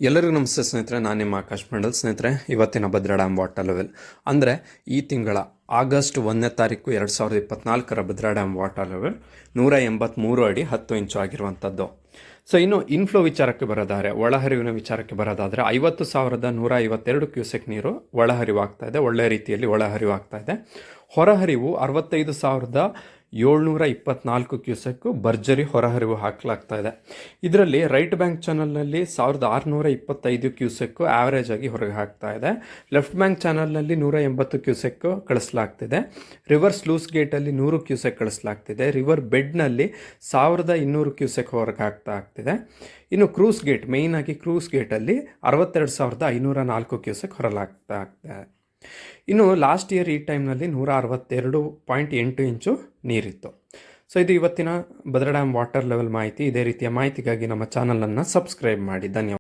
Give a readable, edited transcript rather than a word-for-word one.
ಎಲ್ಲರಿಗೂ ನಮಸ್ತೆ ಸ್ನೇಹಿತರೆ, ನಾನು ನಿಮ್ಮ ಆಕಾಶ್ ಮಂಡಲ್. ಸ್ನೇಹಿತರೆ, ಇವತ್ತಿನ ಭದ್ರಾ ಡ್ಯಾಮ್ ವಾಟರ್ ಲೆವೆಲ್ ಅಂದರೆ ಈ ತಿಂಗಳ ಆಗಸ್ಟ್ 1ನೇ ತಾರೀಕು 2024 ಭದ್ರಾ ಡ್ಯಾಮ್ ವಾಟರ್ ಲೆವೆಲ್ 183 ಅಡಿ 10 ಇಂಚು ಆಗಿರುವಂಥದ್ದು. ಸೊ ಇನ್ನು ಇನ್ಫ್ಲೋ ವಿಚಾರಕ್ಕೆ ಬರೋದಾದರೆ, ಒಳಹರಿವಿನ ವಿಚಾರಕ್ಕೆ ಬರೋದಾದರೆ 50,152 ಕ್ಯೂಸೆಕ್ ನೀರು ಒಳಹರಿವು ಆಗ್ತಾ ಇದೆ. ಒಳ್ಳೆಯ ರೀತಿಯಲ್ಲಿ ಒಳಹರಿವು ಆಗ್ತಾ ಇದೆ. ಹೊರಹರಿವು 65,724 ಕ್ಯೂಸೆಕ್ಕು ಭರ್ಜರಿ ಹೊರಹರಿವು ಹಾಕಲಾಗ್ತಾ ಇದೆ. ಇದರಲ್ಲಿ ರೈಟ್ ಬ್ಯಾಂಕ್ ಚಾನಲ್ನಲ್ಲಿ 1,625 ಕ್ಯೂಸೆಕ್ಕು ಆ್ಯಾವ್ರೇಜ್ ಆಗಿ ಹೊರಗೆ ಹಾಕ್ತಾ ಇದೆ. ಲೆಫ್ಟ್ ಬ್ಯಾಂಕ್ ಚಾನಲ್ನಲ್ಲಿ 180 ಕ್ಯೂಸೆಕ್ಕು ಕಳಿಸಲಾಗ್ತಿದೆ. ರಿವರ್ ಸ್ಲೂಸ್ ಗೇಟಲ್ಲಿ 100 ಕ್ಯೂಸೆಕ್ ಕಳಿಸಲಾಗ್ತಿದೆ. ರಿವರ್ ಬೆಡ್ನಲ್ಲಿ 1,200 ಕ್ಯೂಸೆಕ್ ಹೊರಗೆ ಆಗ್ತಿದೆ. ಇನ್ನು ಕ್ರೂಸ್ ಗೇಟ್, ಮೇಯ್ನಾಗಿ ಕ್ರೂಸ್ ಗೇಟಲ್ಲಿ 62,504 ಕ್ಯೂಸೆಕ್ ಹೊರಲಾಗ್ತಾ ಇದೆ. ಇನ್ನು ಲಾಸ್ಟ್ ಇಯರ್ ಈ ಟೈಮ್ನಲ್ಲಿ 162.8 ಇಂಚು ನೀರಿತ್ತು. ಸೊ ಇದು ಇವತ್ತಿನ ಭದ್ರಾ ಡ್ಯಾಮ್ ವಾಟರ್ ಲೆವೆಲ್ ಮಾಹಿತಿ. ಇದೇ ರೀತಿಯ ಮಾಹಿತಿಗಾಗಿ ನಮ್ಮ ಚಾನಲನ್ನು ಸಬ್ಸ್ಕ್ರೈಬ್ ಮಾಡಿ. ಧನ್ಯವಾದ.